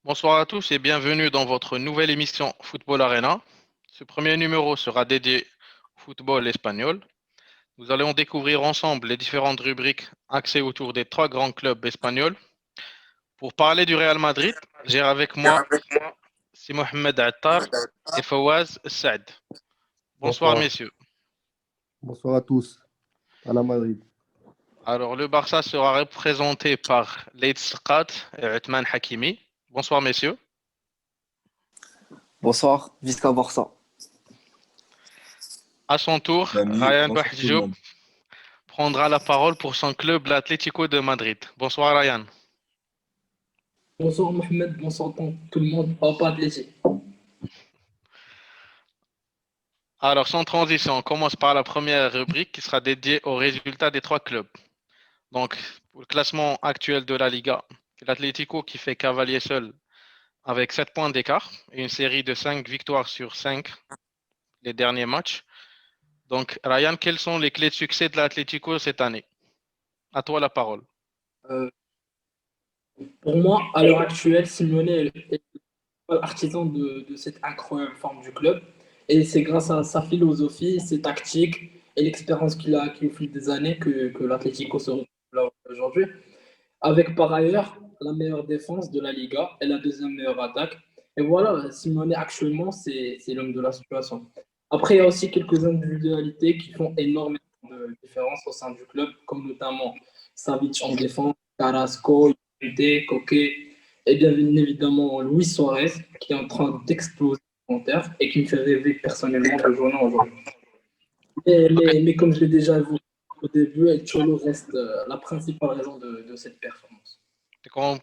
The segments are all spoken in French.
Bonsoir à tous et bienvenue dans votre nouvelle émission Football Arena. Ce premier numéro sera dédié au football espagnol. Nous allons découvrir ensemble les différentes rubriques axées autour des trois grands clubs espagnols. Pour parler du Real Madrid, j'ai avec moi si Mohamed Attar et Fawaz Saad. Bonsoir Bonsoir, messieurs. bonsoir à tous, à la Madrid. Alors le Barça sera représenté par Leït Sqat et Othman Hakimi. Bonsoir messieurs. Bonsoir, Visca Barça. À son tour, L'ami, Ryan bonsoir tout le Bahjo monde. prendra la parole pour son club, l'Atlético de Madrid. Bonsoir Ryan. Bonsoir Mohamed, bonsoir tout le monde. Pas de plaisir. Alors, sans transition, on commence par la première rubrique qui sera dédiée aux résultats des trois clubs. Donc, pour le classement actuel de la Liga, l'Atlético qui fait cavalier seul avec 7 points d'écart et une série de 5 victoires sur 5 les derniers matchs. Donc, Ryan, quelles sont les clés de succès de l'Atlético cette année? À toi la parole. Euh, pour moi, à l'heure actuelle, Simeone est artisan de cette incroyable forme du club. Et c'est grâce à sa philosophie, ses tactiques et l'expérience qu'il a au fil des années que l'Atlético se retrouve là aujourd'hui. Avec par ailleurs la meilleure défense de la Liga et la deuxième meilleure attaque. Et voilà, Simeone actuellement, c'est l'homme de la situation. Après, il y a aussi quelques individualités qui font énormément de différence au sein du club, comme notamment Savic en défense, Carrasco, Koke, et bien évidemment Luis Suarez, qui est en train d'exploser en terre et qui me fait rêver personnellement de jouer aujourd'hui. Mais comme je l'ai déjà évoqué au début, El Cholo reste la principale raison de cette performance.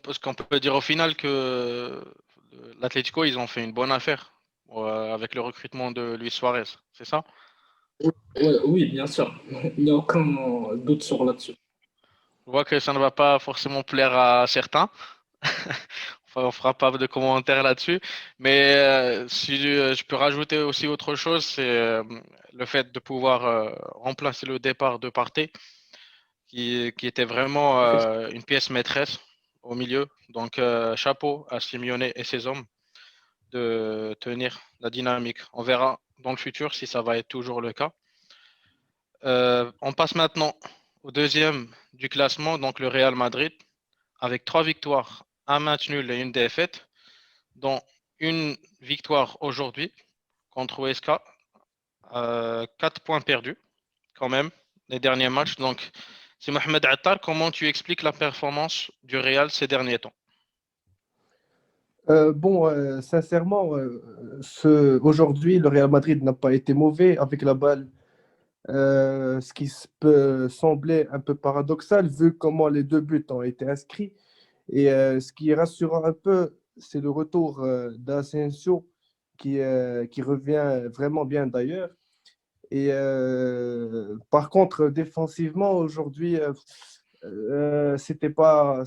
Parce qu'on peut dire au final que l'Atlético, ils ont fait une bonne affaire avec le recrutement de Luis Suarez, c'est ça? Ouais, oui, bien sûr. Il n'y a aucun doute sur là-dessus. Je vois que ça ne va pas forcément plaire à certains. Enfin, on fera pas de commentaires là-dessus. Mais si je peux rajouter aussi autre chose, c'est le fait de pouvoir remplacer le départ de Partey, qui était vraiment une pièce maîtresse au milieu. Donc, chapeau à Simeone et ses hommes de tenir la dynamique. On verra dans le futur si ça va être toujours le cas. On passe maintenant au deuxième du classement, donc le Real Madrid, avec 3 victoires, un match nul et une défaite, dont une victoire aujourd'hui contre Huesca, 4 points perdus quand même, les derniers matchs. Donc, c'est Mohamed Attal, comment tu expliques la performance du Real ces derniers temps? Sincèrement, aujourd'hui, le Real Madrid n'a pas été mauvais avec la balle, ce qui peut sembler un peu paradoxal vu comment les deux buts ont été inscrits. Et ce qui est rassurant un peu, c'est le retour d'Asensio qui revient vraiment bien d'ailleurs. Et par contre, défensivement, aujourd'hui, c'était pas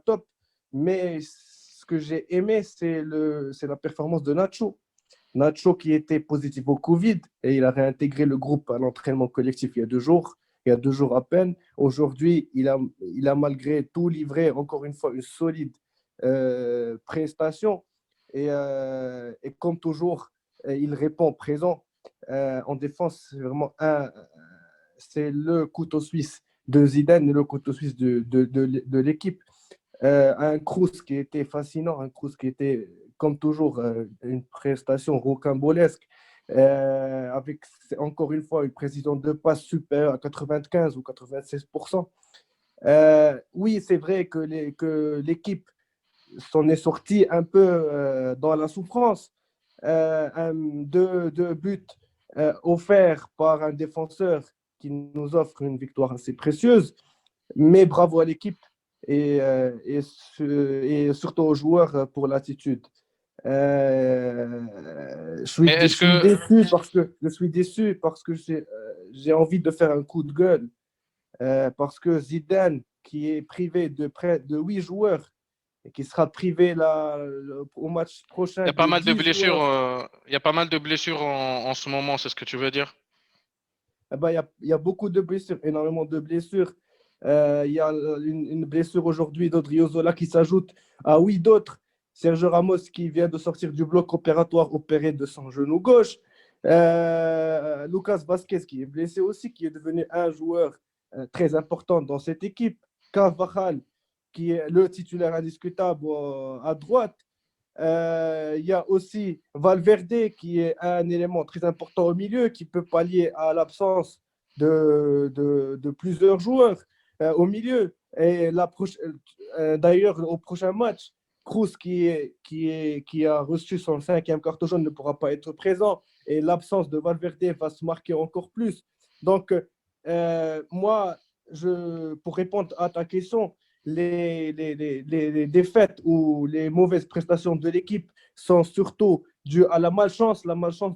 top. Mais ce que j'ai aimé, c'est la performance de Nacho. Nacho qui était positif au Covid et il a réintégré le groupe à l'entraînement collectif il y a 2 jours à peine. Aujourd'hui, il a malgré tout livré encore une fois une solide prestation et comme toujours, il répond présent. En défense, c'est le couteau suisse de Zidane et le couteau suisse de l'équipe. Un Kroos qui était fascinant, un Kroos qui était, comme toujours, une prestation rocambolesque, avec encore une fois une précision de passe supérieure à 95 ou 96%. Oui, c'est vrai que l'équipe s'en est sortie un peu dans la souffrance. Deux buts offerts par un défenseur qui nous offre une victoire assez précieuse, mais bravo à l'équipe et surtout aux joueurs pour l'attitude. Mais est-ce Je suis que, déçu parce que j'ai envie de faire un coup de gueule parce que Zidane, qui est privé de près de 8 joueurs et qui sera privé là, au match il y prochain a pas de mal de 10 blessures, joueurs, il y a pas mal de blessures en ce moment, c'est ce que tu veux dire? eh ben, il y a beaucoup de blessures, énormément de blessures. Il y a une blessure aujourd'hui d'Odriozola qui s'ajoute à 8 d'autres. Sergio Ramos qui vient de sortir du bloc opératoire opéré de son genou gauche. Lucas Vasquez qui est blessé aussi, qui est devenu un joueur très important dans cette équipe. Carvajal qui est le titulaire indiscutable à droite. Il y a aussi Valverde qui est un élément très important au milieu qui peut pallier à l'absence de plusieurs joueurs au milieu. Et d'ailleurs, au prochain match, Cruz qui a reçu son 5e carton jaune ne pourra pas être présent et l'absence de Valverde va se marquer encore plus. Donc, moi, pour répondre à ta question, les défaites ou les mauvaises prestations de l'équipe sont surtout dues à la malchance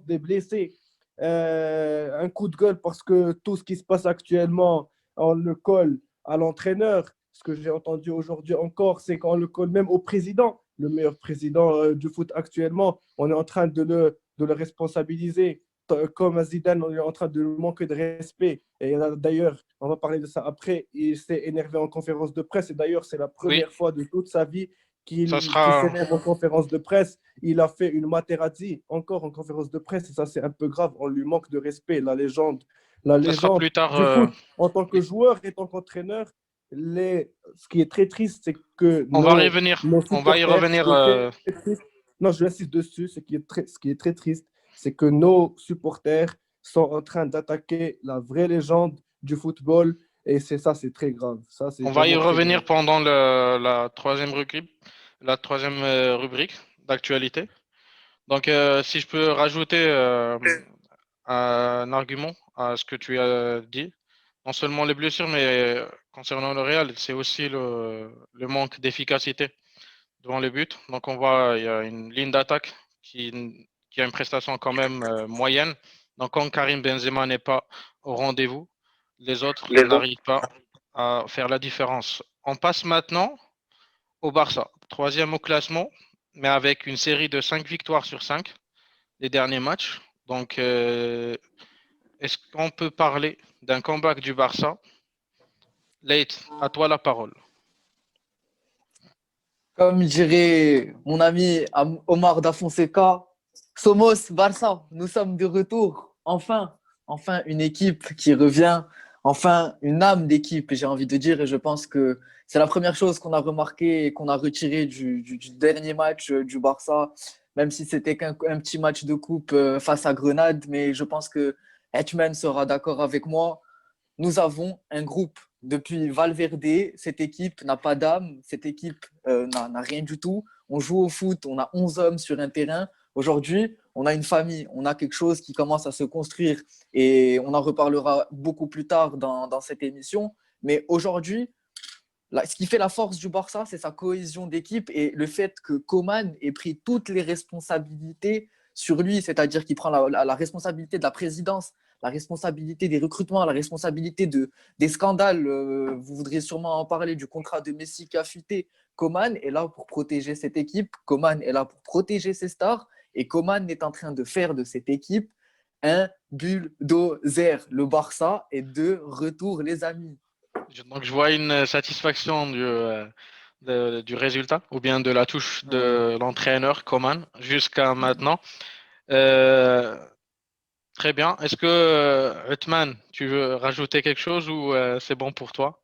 des blessés. Un coup de gueule parce que tout ce qui se passe actuellement, on le colle à l'entraîneur. Ce que j'ai entendu aujourd'hui encore, c'est qu'on le colle même au président, le meilleur président du foot actuellement. On est en train de le responsabiliser. Comme à Zidane, on est en train de lui manquer de respect. Et d'ailleurs, on va parler de ça après, il s'est énervé en conférence de presse. Et d'ailleurs, c'est la Oui, première fois de toute sa vie qu'il ça sera. s'énerve en conférence de presse. Il a fait une Materazzi encore en conférence de presse. Et ça, c'est un peu grave. On lui manque de respect. La Ça sera légende plus tard. du foot en tant que Oui. joueur et en tant qu'entraîneur. Ce qui est très triste, c'est que On va y revenir. nos On va y supporters, revenir. très triste. Non, je insiste dessus. Ce qui est très triste, c'est que nos supporters sont en train d'attaquer la vraie légende du football. Et c'est très grave. Ça, c'est On va y vraiment très revenir grave. pendant la troisième rubrique d'actualité. Donc, si je peux rajouter un argument à ce que tu as dit, non seulement les blessures, mais concernant le Real, c'est aussi le manque d'efficacité devant les buts. Donc, on voit il y a une ligne d'attaque qui a une prestation quand même moyenne. Donc, quand Karim Benzema n'est pas au rendez-vous, les autres n'arrivent pas à faire la différence. On passe maintenant au Barça, troisième au classement, mais avec une série de 5 victoires sur 5 les derniers matchs. Donc, est-ce qu'on peut parler d'un comeback du Barça? Leït, à toi la parole. Comme dirait mon ami Omar Da Fonseca, Somos Barça, nous sommes de retour. Enfin, enfin une équipe qui revient, enfin une âme d'équipe, j'ai envie de dire. Et je pense que c'est la première chose qu'on a remarqué et qu'on a retiré du dernier match du Barça, même si c'était qu'un petit match de coupe face à Grenade. Mais je pense que Hetman sera d'accord avec moi. Nous avons un groupe. Depuis Valverde, cette équipe n'a pas d'âme, cette équipe n'a rien du tout. On joue au foot, on a 11 hommes sur un terrain. Aujourd'hui, on a une famille, on a quelque chose qui commence à se construire et on en reparlera beaucoup plus tard dans cette émission. Mais aujourd'hui, ce qui fait la force du Barça, c'est sa cohésion d'équipe et le fait que Koeman ait pris toutes les responsabilités sur lui, c'est-à-dire qu'il prend la responsabilité de la présidence, la responsabilité des recrutements, la responsabilité des scandales. Vous voudriez sûrement en parler du contrat de Messi qui a fuité. Koeman est là pour protéger cette équipe, Koeman est là pour protéger ses stars et Koeman est en train de faire de cette équipe un bulldozer. Le Barça est de retour, les amis. Donc, je vois une satisfaction du résultat ou bien de la touche de l'entraîneur Coman jusqu'à maintenant. Euh, Très bien. Est-ce que, Othman, tu veux rajouter quelque chose ou c'est bon pour toi?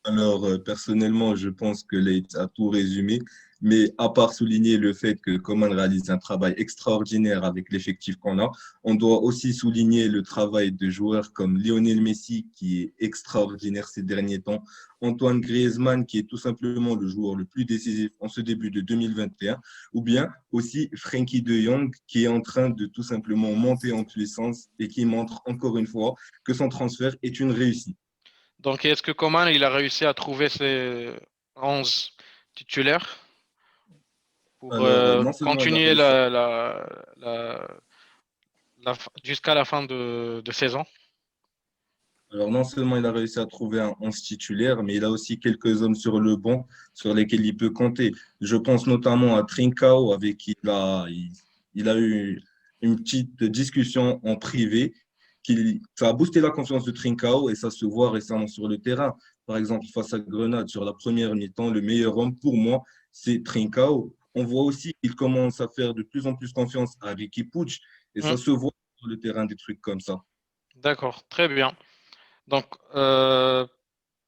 Alors, personnellement, je pense que Leite a tout résumé, mais à part souligner le fait que Coman réalise un travail extraordinaire avec l'effectif qu'on a, on doit aussi souligner le travail de joueurs comme Lionel Messi, qui est extraordinaire ces derniers temps, Antoine Griezmann, qui est tout simplement le joueur le plus décisif en ce début de 2021, ou bien aussi Frenkie de Jong, qui est en train de tout simplement monter en puissance et qui montre encore une fois que son transfert est une réussite. Donc, est-ce que Coman il a réussi à trouver ses 11 titulaires pour Alors, non seulement il a continuer réussi. la- jusqu'à la fin de saison? Alors, non seulement il a réussi à trouver un 11 titulaire, mais il a aussi quelques hommes sur le banc sur lesquels il peut compter. Je pense notamment à Trincao, avec qui il a eu une petite discussion en privé. Ça a boosté la confiance de Trincao et ça se voit récemment sur le terrain. Par exemple, face à Grenade, sur la première mi-temps, le meilleur homme pour moi, c'est Trincao. On voit aussi qu'il commence à faire de plus en plus confiance à Ricky Puig et Hmm, ça se voit sur le terrain des trucs comme ça. d'accord, très bien. Donc,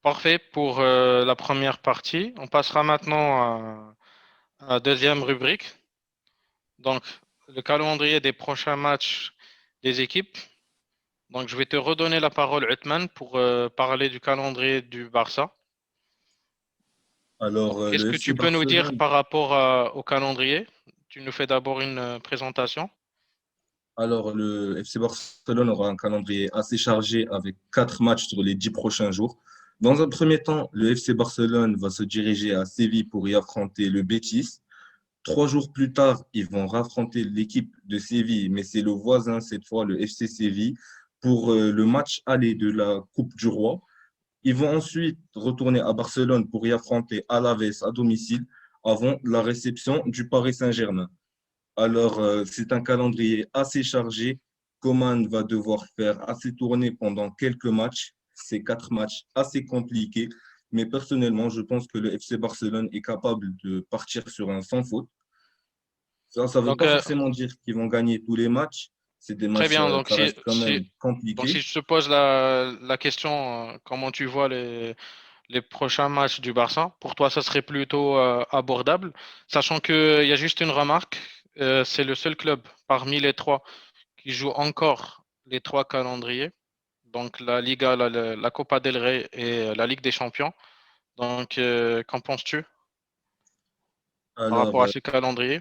parfait pour la première partie. On passera maintenant à la deuxième rubrique. Donc, le calendrier des prochains matchs des équipes. Donc, je vais te redonner la parole, Uthman, pour parler du calendrier du Barça. Donc, Alors, qu'est-ce le que FC tu peux nous dire Barcelone, par rapport au calendrier? Tu nous fais d'abord une présentation. alors, le FC Barcelone aura un calendrier assez chargé avec 4 matchs sur les 10 prochains jours. Dans un premier temps, le FC Barcelone va se diriger à Séville pour y affronter le Betis. 3 jours plus tard, ils vont raffronter l'équipe de Séville, mais c'est le voisin cette fois, le FC Séville, pour le match aller de la Coupe du Roi. Ils vont ensuite retourner à Barcelone pour y affronter Alaves à domicile avant la réception du Paris Saint-Germain. Alors, c'est un calendrier assez chargé. Coman va devoir faire assez tourner pendant quelques matchs. C'est 4 matchs assez compliqués. Mais personnellement, je pense que le FC Barcelone est capable de partir sur un sans faute. Ça ne veut Donc, pas forcément dire qu'ils vont gagner tous les matchs. C'est des très matchs, bien. Donc, ça reste quand même si compliqué. je te pose la question, comment tu vois les prochains matchs du Barça, pour toi, ça serait plutôt abordable, sachant qu'il y a juste une remarque, c'est le seul club parmi les trois qui joue encore les trois calendriers, donc la Liga, la Copa del Rey et la Ligue des Champions. Donc, qu'en penses-tu par Alors, rapport à ce calendrier?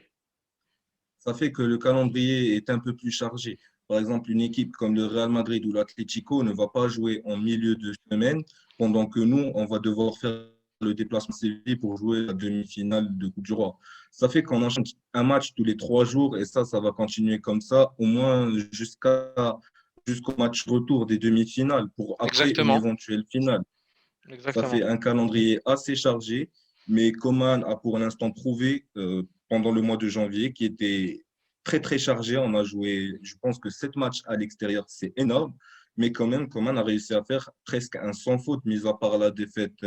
ça fait que le calendrier est un peu plus chargé. Par exemple, une équipe comme le Real Madrid ou l'Atlético ne va pas jouer en milieu de semaine, pendant que nous, on va devoir faire le déplacement Séville pour jouer la demi-finale de Coupe du Roi. Ça fait qu'on enchaîne un match tous les 3 jours et ça va continuer comme ça, au moins jusqu'au match retour des demi-finales pour après une Exactement, éventuelle finale. Ça exactement. fait un calendrier assez chargé, mais Coman a pour l'instant prouvé pendant le mois de janvier qui était très très chargé. On a joué, je pense que 7 matchs à l'extérieur, c'est énorme, mais quand même, Coman a réussi à faire presque un sans faute, mis à part la défaite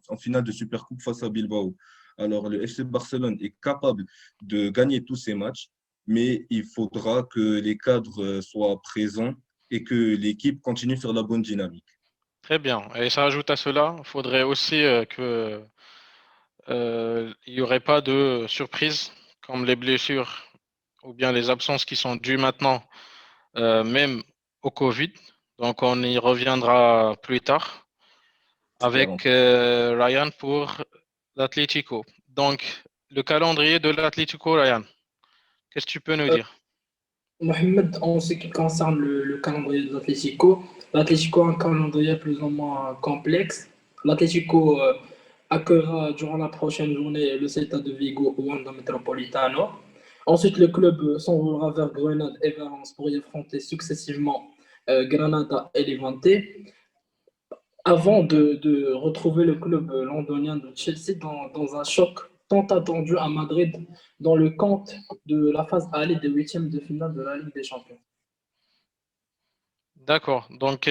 en finale de Supercoupe face à Bilbao. Alors, le FC Barcelone est capable de gagner tous ces matchs, mais il faudra que les cadres soient présents et que l'équipe continue sur la bonne dynamique. Très bien. Et ça ajoute à cela, il faudrait aussi que il n'y aurait pas de surprise comme les blessures ou bien les absences qui sont dues maintenant, même au Covid. Donc on y reviendra plus tard Espérons. avec Ryan pour l'Atlético. Donc le calendrier de l'Atlético, Ryan, qu'est-ce que tu peux nous dire? Mohamed, en ce qui concerne le calendrier de l'Atlético a un calendrier plus ou moins complexe. L'Atlético accueillera durant la prochaine journée le Celta de Vigo au Wanda Metropolitano. Ensuite, le club s'envolera vers Grenade et Valence pour y affronter successivement Granada et Levante, avant de retrouver le club londonien de Chelsea dans un choc tant attendu à Madrid dans le compte de la phase aller des huitièmes de finale de la Ligue des Champions. D'accord. Donc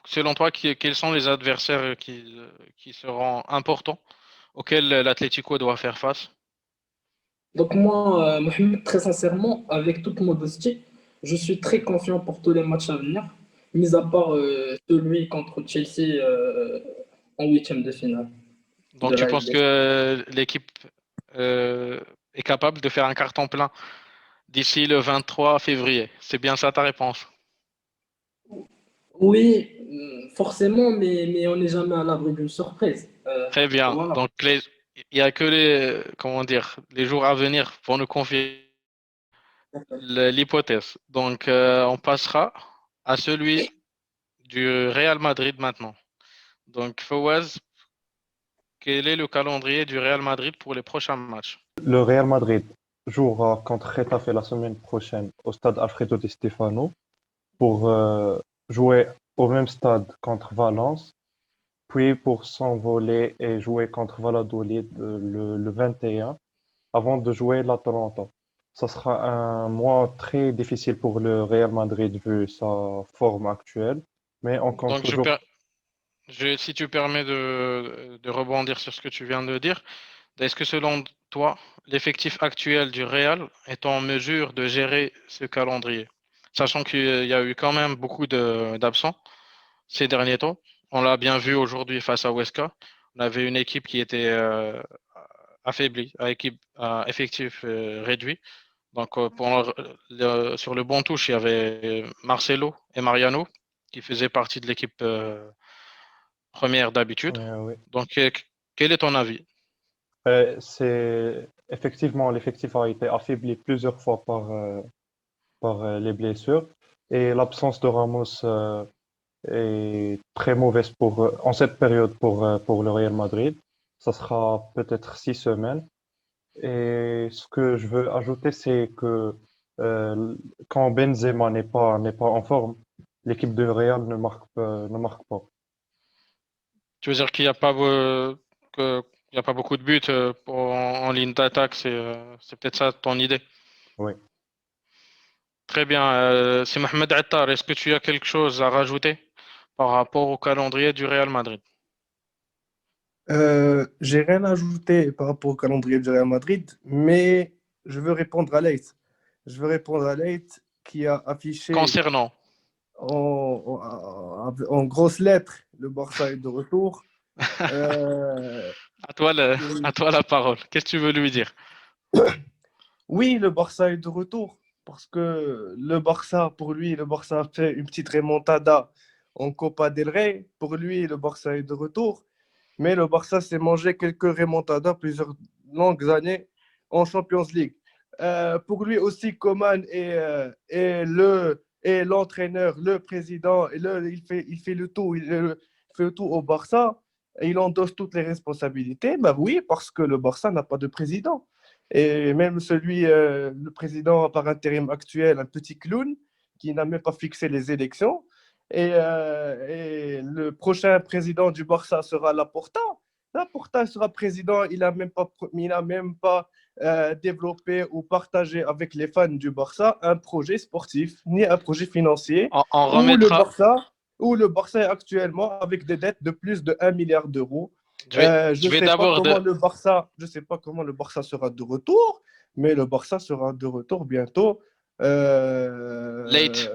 selon toi, quels sont les adversaires qui seront importants auxquels l'Atlético doit faire face? Donc moi, Mohamed, très sincèrement, avec toute modestie, je suis très confiant pour tous les matchs à venir, mis à part celui contre Chelsea en huitième de finale Donc de tu la Ligue penses des Champions. que l'équipe est capable de faire un carton plein d'ici le 23 février? C'est bien ça ta réponse? Oui, forcément, mais on n'est jamais à l'abri d'une surprise. Très bien. Voilà. Donc il y a que comment dire, les jours à venir pour nous confier l'hypothèse. Donc on passera à celui du Real Madrid maintenant. Donc Fawaz, quel est le calendrier du Real Madrid pour les prochains matchs? Le Real Madrid jouera contre Getafe la semaine prochaine au stade Alfredo Di Stefano pour jouer au même stade contre Valence, puis pour s'envoler et jouer contre Valladolid le 21 avant de jouer l'Atalanta. Ça sera un mois très difficile pour le Real Madrid vu sa forme actuelle, mais on compte Donc toujours. Si tu permets de rebondir sur ce que tu viens de dire, est-ce que selon toi, l'effectif actuel du Real est en mesure de gérer ce calendrier? Sachant qu'il y a eu quand même beaucoup d'absents ces derniers temps. On l'a bien vu aujourd'hui face à Huesca. On avait une équipe qui était affaiblie, à effectif réduit. Donc, sur le banc touche, il y avait Marcelo et Mariano qui faisaient partie de l'équipe première d'habitude. Oui. Donc, quel est ton avis? C'est effectivement l'effectif a été affaibli plusieurs fois par les blessures et l'absence de Ramos est très mauvaise en cette période pour le Real Madrid. Ça sera peut-être 6 semaines. Et ce que je veux ajouter, c'est que quand Benzema n'est pas en forme, l'équipe de Real ne marque pas. Tu veux dire qu'il n'y a pas, qu'il y a pas beaucoup de buts en ligne d'attaque, c'est peut-être ça ton idée. Oui. Très bien. C'est Mohamed Attar. Est-ce que tu as quelque chose à rajouter par rapport au calendrier du Real Madrid? J'ai rien ajouté par rapport au calendrier du Real Madrid, mais je veux répondre à Leith. Je veux répondre à Leith qui a affiché Concernant, en grosses lettres le Barça est de retour. Euh, à toi la parole. Qu'est-ce que tu veux lui dire? oui, le Barça est de retour parce que le Barça, pour lui, le Barça a fait une petite remontada en Copa del Rey. Pour lui, le Barça est de retour. Mais le Barça s'est mangé quelques remontadas plusieurs longues années en Champions League. Pour lui aussi, Coman est l'entraîneur, le président, il fait le tout, il fait le tout au Barça et il endosse toutes les responsabilités. Ben oui, parce que le Barça n'a pas de président. Et même le président par intérim actuel, un petit clown qui n'a même pas fixé les élections. Et le prochain président du Barça sera Laporta. Laporta sera président, il n'a même pas développé ou partagé avec les fans du Barça un projet sportif ni un projet financier On où le remettra. Barça, où le Barça est actuellement avec des dettes de plus de 1 milliard d'euros. Je vais d'abord de Je sais pas comment le Barça sera de retour, mais le Barça sera de retour bientôt. Late.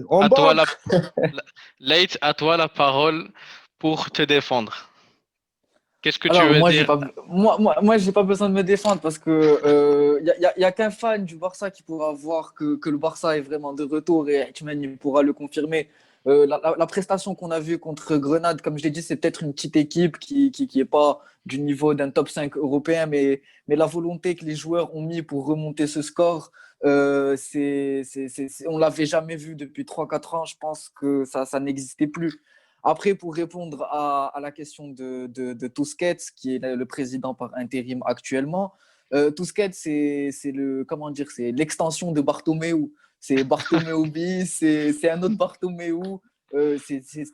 En À toi banque. Late, à toi la parole pour te défendre. Qu'est-ce que tu Alors, veux moi, dire? j'ai pas besoin de me défendre parce que y a qu'un fan du Barça qui pourra voir que le Barça est vraiment de retour et Hitman pourra le confirmer. La prestation qu'on a vue contre Grenade, comme je l'ai dit, c'est peut-être une petite équipe qui est pas du niveau d'un top 5 européen, mais la volonté que les joueurs ont mis pour remonter ce score, on l'avait jamais vu depuis 3 4 ans. Je pense que ça n'existait plus. Après, pour répondre à la question de Tusquets, qui est le président par intérim actuellement, Tusquets, comment dire, c'est l'extension de Bartomeu. C'est Bartomeu bis, c'est un autre Bartomeu.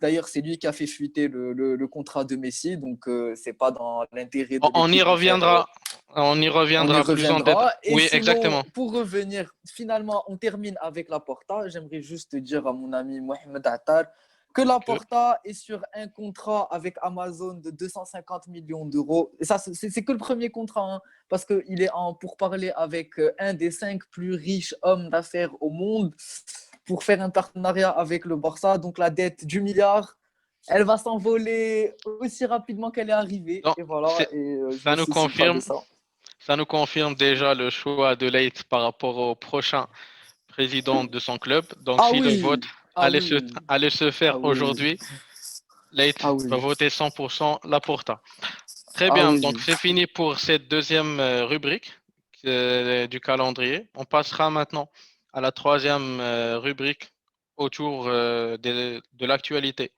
D'ailleurs, c'est lui qui a fait fuiter le contrat de Messi, donc c'est pas dans l'intérêt de On y l'équipe de faire. reviendra. On y On y reviendra plus en détail. reviendra. Et Oui, sinon, exactement. pour revenir, finalement, on termine avec la Porta. J'aimerais juste dire à mon ami Mohamed Attar que la Que- Porta est sur un contrat avec Amazon de 250 millions d'euros. Et ça, c'est que le premier contrat, hein, parce qu'il est en pourparlers avec un des 5 plus riches hommes d'affaires au monde pour faire un partenariat avec le Barça. Donc la dette du milliard, elle va s'envoler aussi rapidement qu'elle est arrivée. Donc, Et voilà, c'est- et je ça me nous soucie pas de confirme, ça. ça nous confirme déjà le choix de Leite par rapport au prochain président de son club. Donc, Ah si le vote oui, ah oui, allait se faire ah oui, aujourd'hui, Leite ah va oui, voter 100% Laporta. Très ah bien. oui. Donc, c'est fini pour cette deuxième rubrique du calendrier. On passera maintenant à la troisième rubrique autour de l'actualité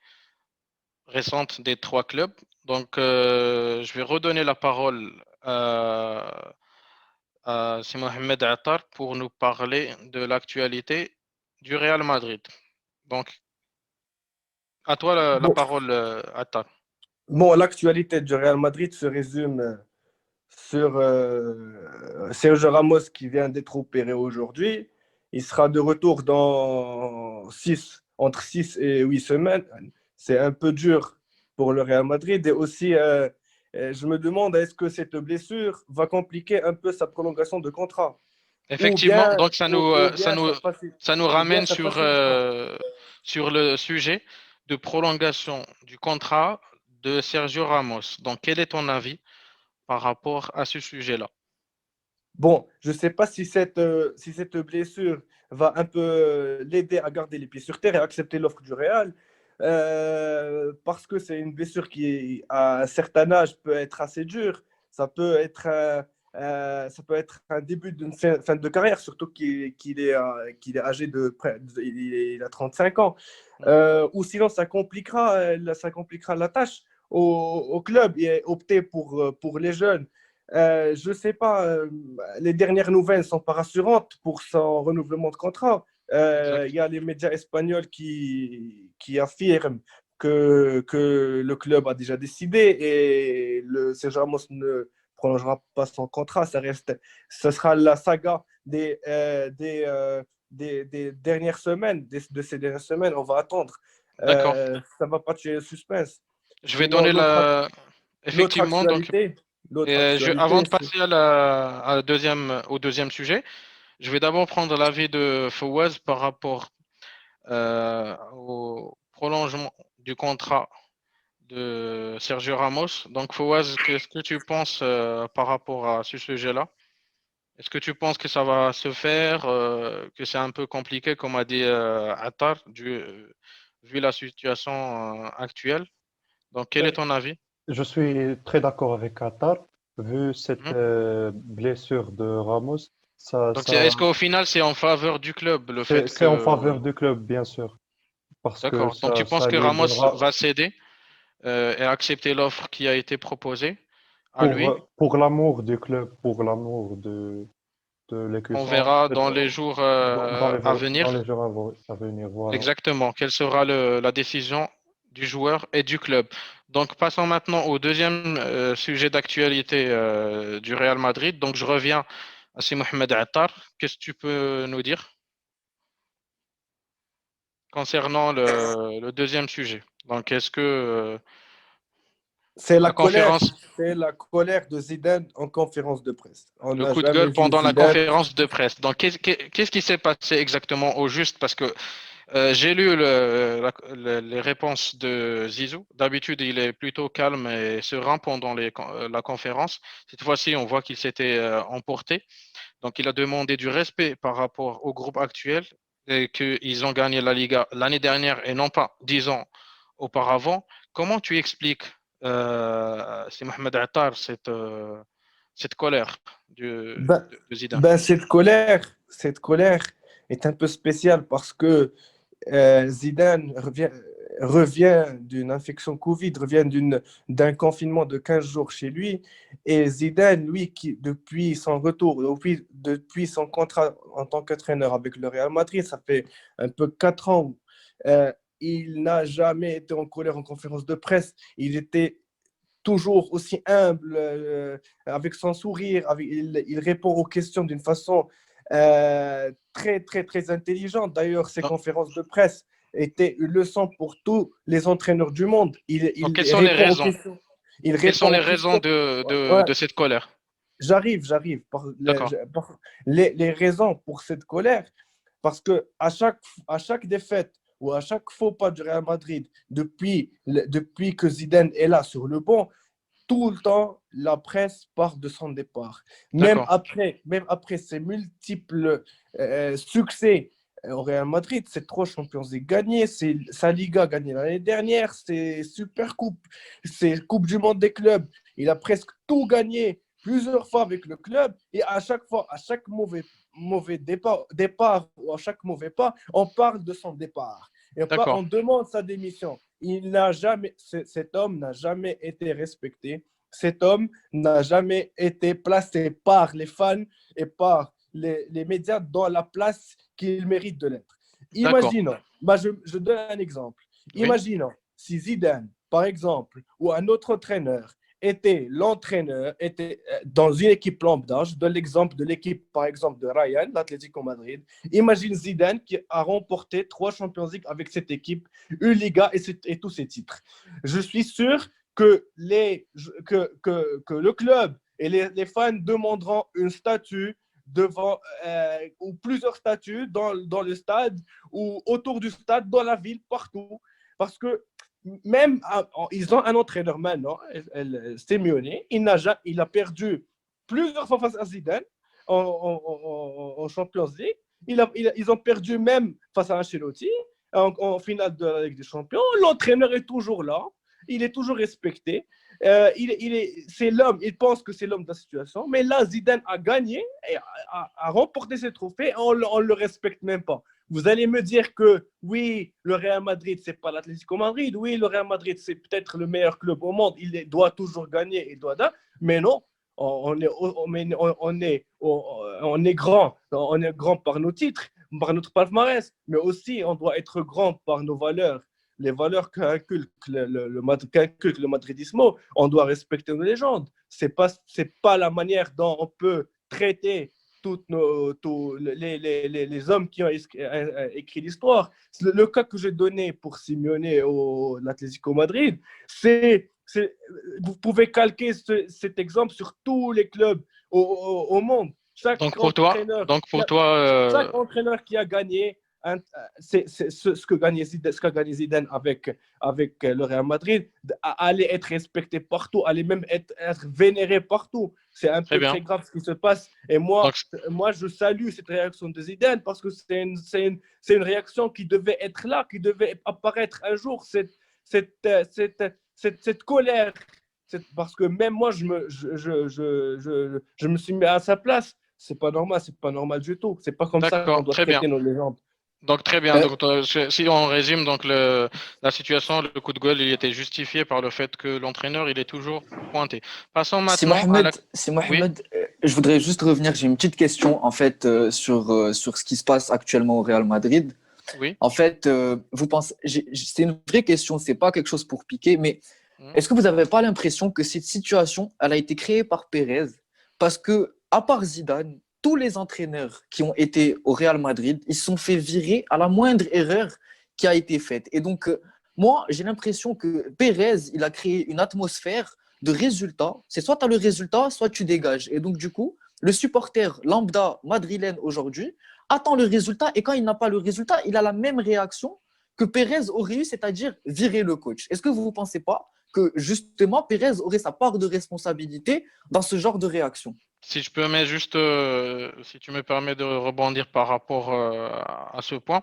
récente des trois clubs. Donc, je vais redonner la parole à c'est Mohamed Attar pour nous parler de l'actualité du Real Madrid. Donc, à toi la Bon, parole, Attar. bon, l'actualité du Real Madrid se résume sur Sergio Ramos qui vient d'être opéré aujourd'hui. Il sera de retour entre 6 et 8 semaines. C'est un peu dur pour le Real Madrid. Et aussi, je me demande, est-ce que cette blessure va compliquer un peu sa prolongation de contrat? Ou Effectivement, bien, donc ou bien ça nous ou bien ramène ça facilitera. sur le sujet de prolongation du contrat de Sergio Ramos. Donc, quel est ton avis par rapport à ce sujet-là? Bon, je ne sais pas si cette blessure va un peu l'aider à garder les pieds sur terre et accepter l'offre du Real, parce que c'est une blessure qui, à un certain âge, peut être assez dure. Ça peut être, ça peut être un début d'une fin de carrière, surtout qu'il est âgé il a 35 ans. Ou sinon, ça compliquera la tâche au club et opter pour les jeunes. Je ne sais pas, les dernières nouvelles ne sont pas rassurantes pour son renouvellement de contrat. Il Exact. y a les médias espagnols qui affirment que le club a déjà décidé et Sergio Ramos ne prolongera pas son contrat. Ce sera la saga des dernières semaines, de ces dernières semaines. On va attendre. D'accord. Ça ne va pas tuer le suspense. Je vais Sinon, donner la... l'autre Effectivement, donc, actualité, avant l'autre actualité, de passer au deuxième sujet, je vais d'abord prendre l'avis de Fawaz par rapport au prolongement du contrat de Sergio Ramos. Donc, Fawaz, qu'est-ce que tu penses par rapport à ce sujet-là? Est-ce que tu penses que ça va se faire, que c'est un peu compliqué, comme a dit Attar, vu la situation actuelle? Donc, quel est Ben, ton avis? je suis très d'accord avec Qatar. Vu cette Mhm. blessure de Ramos, Donc, est-ce qu'au final, c'est en faveur du club, le fait c'est en que... faveur du club, bien sûr, parce que D'accord. Donc, tu penses ça que lui Ramos donnera, va céder et accepter l'offre qui a été proposée à lui? pour l'amour du club, pour l'amour de On l'écusson, verra dans les jours à dans venir. les jours à venir, voilà. Exactement. Quelle sera la décision du joueur et du club? Donc, passons maintenant au deuxième sujet d'actualité du Real Madrid. Donc, je reviens à Si Mohamed Attar. Qu'est-ce que tu peux nous dire concernant le deuxième sujet? Donc, est-ce que c'est la conférence, c'est la colère de Zidane en conférence de presse. On le n'a coup de jamais gueule vu pendant la Zidane. conférence de presse, donc qu'est-ce qui s'est passé exactement au juste? Parce que j'ai lu les réponses de Zizou. D'habitude, il est plutôt calme et serein pendant la conférence. Cette fois-ci, on voit qu'il s'était emporté. Donc, il a demandé du respect par rapport au groupe actuel et qu'ils ont gagné la Liga l'année dernière et non pas 10 ans auparavant. Comment tu expliques, c'est Mohamed Attar, cette colère Ben, de Zidane? ben, cette colère est un peu spéciale parce que Zidane revient d'une infection Covid, revient d'un confinement de 15 jours chez lui. Et Zidane, lui, depuis son retour, depuis son contrat en tant qu'entraîneur avec le Real Madrid, ça fait un peu 4 ans, euh, il n'a jamais été en colère en conférence de presse. Il était toujours aussi humble, avec son sourire, il répond aux questions d'une façon très, très, très intelligente. D'ailleurs, ses Donc, conférences de presse étaient une leçon pour tous les entraîneurs du monde. donc, quelles Il sont les répond aux raisons? questions. Il Quelles sont répond les aux raisons questions. Ouais, de cette colère? j'arrive. D'accord, Les raisons pour cette colère, parce que à chaque défaite ou à chaque faux pas du Real Madrid, depuis que Zidane est là sur le banc, tout le temps, la presse parle de son départ. d'accord, Même après ses multiples succès au Real Madrid, c'est 3 Champions League gagnés, c'est sa Liga gagnée l'année dernière, c'est Super Coupe, c'est Coupe du Monde des clubs. Il a presque tout gagné plusieurs fois avec le club et à chaque fois, à chaque mauvais départ ou à chaque mauvais pas, on parle de son départ. Et d'accord, on demande sa démission. Cet homme n'a jamais été respecté. Cet homme n'a jamais été placé par les fans et par les médias dans la place qu'il mérite de l'être. d'accord. Imaginons, je donne un exemple. Oui, Imaginons si Zidane, par exemple, ou un autre entraîneur était l'entraîneur, était dans une équipe lambda. Je donne l'exemple de l'équipe, par exemple, de Ryan, l'Atlético Madrid. Imagine Zidane qui a remporté 3 Champions League avec cette équipe, une Liga et tous ses titres. Je suis sûr que le club et les fans demanderont une statue devant ou plusieurs statues dans le stade ou autour du stade, dans la ville, partout. Parce que même ils ont un entraîneur maintenant, Simeone, il a perdu plusieurs fois face à Zidane en Champions League. Ils ont perdu même face à Ancelotti en finale de la Ligue des Champions. L'entraîneur est toujours là, il est toujours respecté. C'est l'homme, il pense que c'est l'homme de la situation, mais là, Zidane a gagné, et a remporté ses trophées, on ne le respecte même pas. Vous allez me dire que oui, le Real Madrid, c'est pas l'Atlético Madrid, oui, le Real Madrid, c'est peut-être le meilleur club au monde, il doit toujours gagner, mais non, on est grand par nos titres, par notre palmarès, mais aussi on doit être grand par nos valeurs. Les valeurs qu'inculque le madridismo, on doit respecter nos légendes. C'est pas la manière dont on peut traiter tous les hommes qui ont écrit l'histoire. Le cas que j'ai donné pour Simeone au l'Atlético Madrid, vous pouvez calquer cet exemple sur tous les clubs au monde. Chaque entraîneur qui a gagné, c'est ce qu'a gagné Zidane avec le Real Madrid, allait être respecté partout, allait même être vénéré partout. C'est un peu très grave ce qui se passe. Et moi, je salue cette réaction de Zidane parce que c'est une réaction qui devait être là, qui devait apparaître un jour, cette colère. Parce que même moi, je me suis mis à sa place. C'est pas normal du tout. C'est pas comme ça qu'on doit traiter nos légendes. Donc très bien. Donc, si on résume donc la situation, le coup de gueule, il était justifié par le fait que l'entraîneur, il est toujours pointé. Passons maintenant C'est Mohamed. Je voudrais juste revenir. J'ai une petite question en fait sur ce qui se passe actuellement au Real Madrid. Oui. En fait, vous pensez, c'est une vraie question. C'est pas quelque chose pour piquer, mais est-ce que vous n'avez pas l'impression que cette situation, elle a été créée par Pérez? Parce que à part Zidane, tous les entraîneurs qui ont été au Real Madrid, ils se sont fait virer à la moindre erreur qui a été faite. Et donc, moi, j'ai l'impression que Pérez, il a créé une atmosphère de résultats. C'est soit tu as le résultat, soit tu dégages. Et donc, du coup, le supporter lambda madrilène aujourd'hui attend le résultat. Et quand il n'a pas le résultat, il a la même réaction que Pérez aurait eu, c'est-à-dire virer le coach. Est-ce que vous ne pensez pas que, justement, Pérez aurait sa part de responsabilité dans ce genre de réaction? Si je peux, mais juste, si tu me permets de rebondir par rapport à ce point.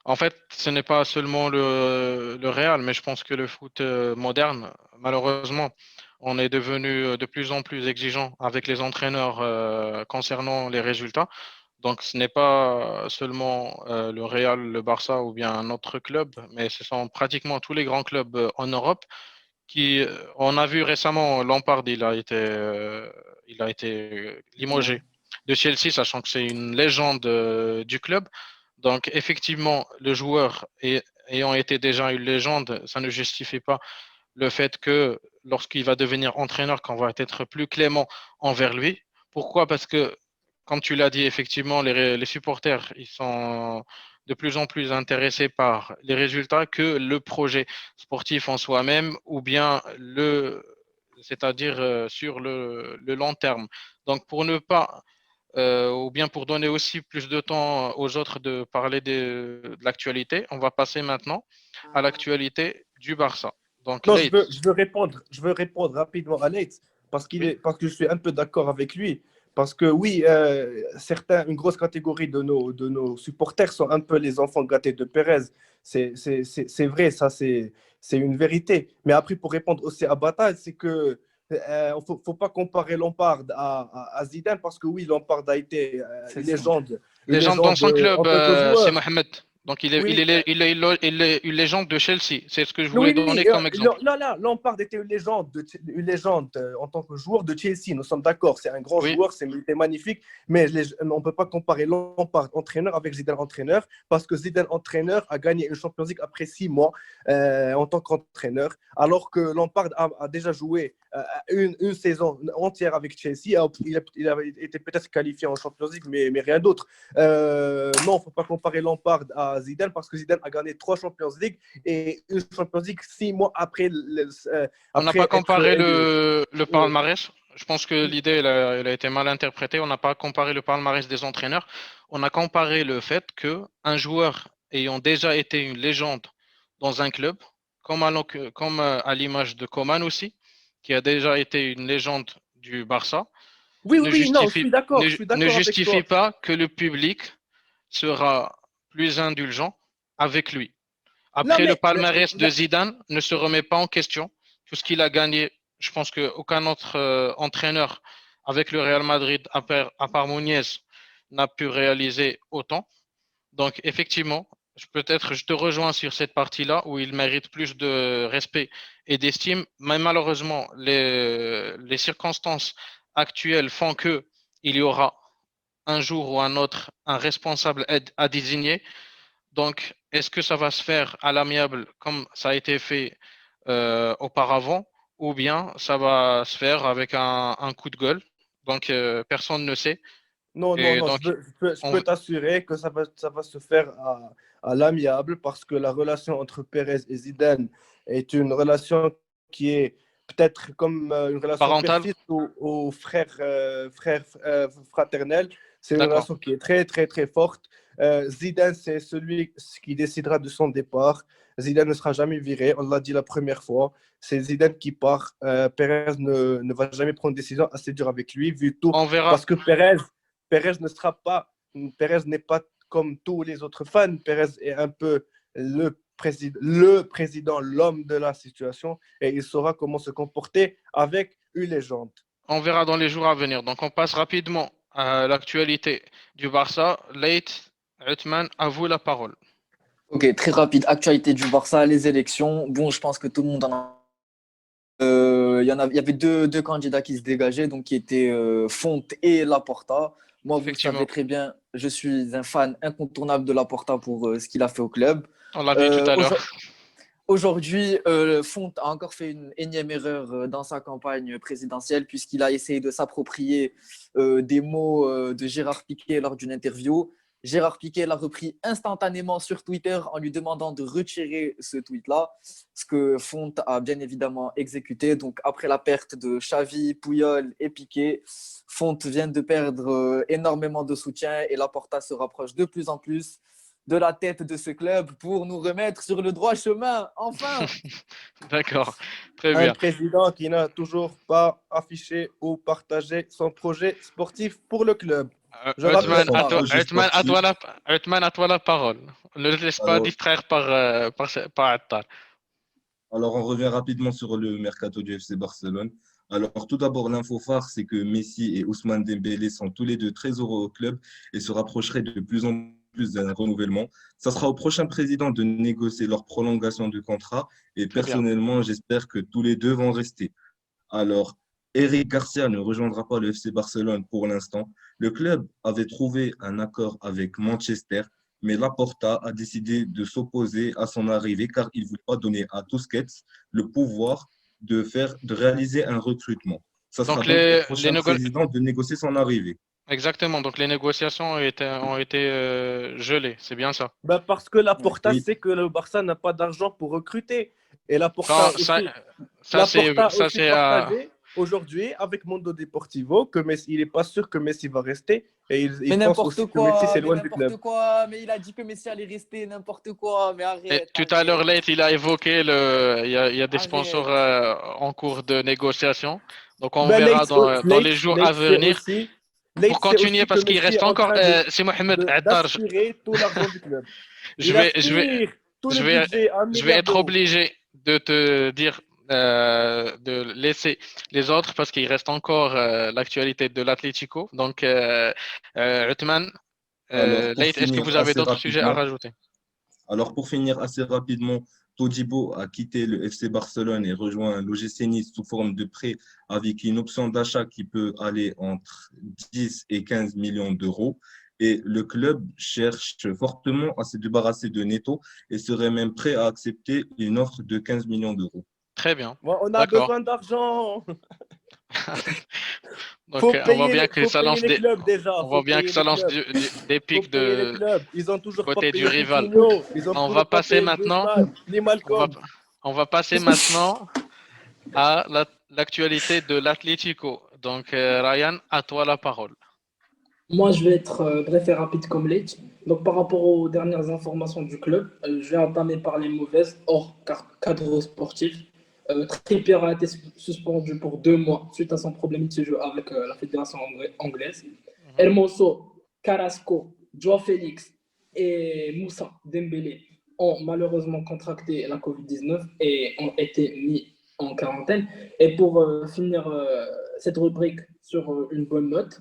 En fait, ce n'est pas seulement le Real, mais je pense que le foot moderne, malheureusement, on est devenu de plus en plus exigeant avec les entraîneurs concernant les résultats. Donc, ce n'est pas seulement le Real, le Barça ou bien un autre club, mais ce sont pratiquement tous les grands clubs en Europe on a vu récemment Lampard, il a été limogé de Chelsea, sachant que c'est une légende du club. Donc, effectivement, le joueur ayant été déjà une légende, ça ne justifie pas le fait que lorsqu'il va devenir entraîneur, qu'on va être plus clément envers lui. Pourquoi? Parce que, comme tu l'as dit, effectivement, les supporters, ils sont de plus en plus intéressés par les résultats que le projet sportif en soi-même ou bien c'est-à-dire sur le long terme. Donc, pour ne pas ou bien pour donner aussi plus de temps aux autres de parler de l'actualité, on va passer maintenant à l'actualité du Barça. Donc, non, je veux répondre rapidement à Leitz parce que je suis un peu d'accord avec lui. Parce que oui, une grosse catégorie de nos supporters sont un peu les enfants gâtés de Pérez. C'est vrai, ça c'est une vérité. Mais après, pour répondre aussi à Bataille, c'est que faut pas comparer Lampard à Zidane parce que oui, Lampard a été une légende. Légende dans son club, en tant que joueur. c'est Mohamed. Donc, il est une légende de Chelsea. C'est ce que je voulais donner comme exemple. Là, Lampard était une légende en tant que joueur de Chelsea. Nous sommes d'accord. C'est un grand joueur, c'était magnifique. Mais on ne peut pas comparer Lampard entraîneur avec Zidane entraîneur parce que Zidane entraîneur a gagné une Champions League après 6 mois en tant qu'entraîneur, alors que Lampard a déjà joué une saison entière avec Chelsea. Il avait été peut-être qualifié en Champions League, mais rien d'autre. Non, il ne faut pas comparer Lampard à Zidane parce que Zidane a gagné 3 Champions League et une Champions League 6 mois après. On n'a pas Après comparé être. le palmarès. Je pense que l'idée elle a été mal interprétée. On n'a pas comparé le palmarès des entraîneurs. On a comparé le fait qu'un joueur ayant déjà été une légende dans un club, comme à l'image de Coman aussi, qui a déjà été une légende du Barça, Oui, ne oui, non, je justifie, suis d'accord, ne, je suis ne d'accord avec justifie toi. pas que le public sera plus indulgent avec lui. Non, Après, le mais palmarès de Zidane ne se remet pas en question. Tout ce qu'il a gagné, je pense qu'aucun autre entraîneur avec le Real Madrid, à part Muniez, n'a pu réaliser autant. Donc, effectivement, peut-être je te rejoins sur cette partie-là où il mérite plus de respect et d'estime. Mais malheureusement, les circonstances actuelles font que il y aura un jour ou un autre un responsable à désigner. Donc, est-ce que ça va se faire à l'amiable comme ça a été fait auparavant ou bien ça va se faire avec un coup de gueule? Donc, personne ne sait. non, non, Et non, donc, je on, peux t'assurer que ça va se faire à l'amiable parce que la relation entre Pérez et Zidane est une relation qui est peut-être comme une relation parental, père-fils ou frère fraternel. C'est une d'accord. relation qui est très, très, très forte. Zidane, c'est celui qui décidera de son départ. Zidane ne sera jamais viré, on l'a dit la première fois. C'est Zidane qui part. Pérez ne va jamais prendre une décision assez dure avec lui, vu tout. On verra. Parce que Pérez ne sera pas, Pérez n'est pas comme tous les autres fans. Pérez est un peu le président, l'homme de la situation, et il saura comment se comporter avec une légende. On verra dans les jours à venir. Donc, on passe rapidement à l'actualité du Barça. Late, Uthman, à vous la parole. Ok, très rapide. Actualité du Barça, les élections. Bon, je pense que tout le monde en a. Il y avait deux candidats qui se dégageaient, donc qui étaient Font et Laporta. Moi, vous le savez Effectivement, très bien, je suis un fan incontournable de Laporta pour ce qu'il a fait au club. on l'a vu tout à l'heure. Aujourd'hui, Font a encore fait une énième erreur dans sa campagne présidentielle puisqu'il a essayé de s'approprier des mots de Gérard Piqué lors d'une interview. Gérard Piqué l'a repris instantanément sur Twitter en lui demandant de retirer ce tweet-là, ce que Font a bien évidemment exécuté. Donc après la perte de Xavi, Puyol et Piqué, Font vient de perdre énormément de soutien et Laporta se rapproche de plus en plus de la tête de ce club pour nous remettre sur le droit chemin, enfin. D'accord, très Un bien. président qui n'a toujours pas affiché ou partagé son projet sportif pour le club. Je Uthman, rappelle. Son à toi, projet sportif. Uthman, à toi la parole. Ne te laisse pas Alors, distraire par Attal. Alors, on revient rapidement sur le mercato du FC Barcelone. Alors, tout d'abord, l'info phare, c'est que Messi et Ousmane Dembélé sont tous les deux très heureux au club et se rapprocheraient de plus en plus d'un renouvellement. Ça sera au prochain président de négocier leur prolongation de contrat et Très bien. personnellement, j'espère que tous les deux vont rester. Alors, Eric Garcia ne rejoindra pas le FC Barcelone pour l'instant. Le club avait trouvé un accord avec Manchester, mais Laporta a décidé de s'opposer à son arrivée car il ne voulait pas donner à Tusquets le pouvoir de réaliser un recrutement. Ça sera Donc donc au les prochain président de négocier son arrivée. exactement. Donc les négociations ont été gelées. C'est bien ça. Ben, parce que Laporta Oui, sait que le Barça n'a pas d'argent pour recruter. Et Ça, ça, Laporta a ça aussi c'est partagé aujourd'hui avec Mondo Deportivo que Messi, il n'est pas sûr que Messi va rester. Et il pense aussi que Messi s'éloigne du club. Mais il a dit que Messi allait rester, n'importe quoi, mais Et arrête, tout à l'heure, arrête, Late, il a évoqué il y a des sponsors arrête, en cours de négociation. Donc, on Ben, verra dans les jours à venir. Pour Late sait continuer, aussi que parce qu'il Messi est reste en encore, train c'est Mohamed Attar. d'aspirer tout l'argent du club. Je Il vais, je vais, aspire tout je le vais, budget à 1 je vais milliard être d'euros. obligé de te dire de laisser les autres parce qu'il reste encore l'actualité de l'Atlético. Donc, Uthman, alors pour Late, est-ce que finir vous avez assez d'autres sujets à rapidement, rajouter? Alors, pour finir assez rapidement, Todibo a quitté le FC Barcelone et rejoint l'OGC Nice sous forme de prêt avec une option d'achat qui peut aller entre 10 et 15 millions d'euros. Et le club cherche fortement à se débarrasser de Neto et serait même prêt à accepter une offre de 15 millions d'euros. Très bien. Bon, on a D'accord. besoin d'argent. Donc, Faut on voit payer bien que faut ça payer lance les des, clubs déjà. on voit Faut bien que payer ça les lance clubs. des Faut pics payer les de clubs. Ils ont toujours pas côté du payé rival. Coutinho. Ils ont On va toujours pas passer payé maintenant, Griezmann, ni on va, Malcolm. on va passer maintenant à l'actualité de l'Atlético. Donc, Ryan, à toi la parole. Moi, je vais être bref et rapide comme Leite. Donc, par rapport aux dernières informations du club, je vais entamer par les mauvaises, hors cadre sportif. Trippier a été suspendu pour 2 mois suite à son problème de jeu avec la fédération anglaise. Hermoso, Carrasco, Joao Félix et Moussa Dembélé ont malheureusement contracté la Covid-19 et ont été mis en quarantaine. Et pour finir cette rubrique sur une bonne note,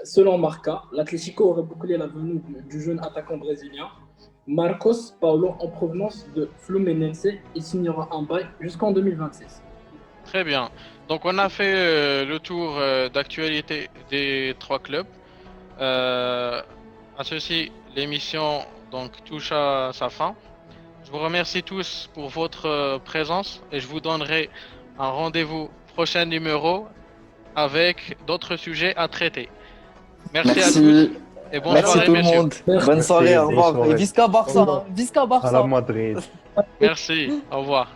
selon Marca, l'Atlético aurait bouclé la venue du jeune attaquant brésilien Marcos Paulo en provenance de Fluminense. Il signera un bail jusqu'en 2026. Très bien. Donc, on a fait le tour d'actualité des 3 clubs. À ceci, l'émission donc touche à sa fin. Je vous remercie tous pour votre présence et je vous donnerai un rendez-vous prochain numéro avec d'autres sujets à traiter. Merci à tous Merci. et bonne Merci soirée, tout le messieurs. monde. Merci. Bonne soirée, au Bonne revoir. Et soirée. Visca Barça, hein. Visca À la Barça. Madrid. Merci. Au revoir.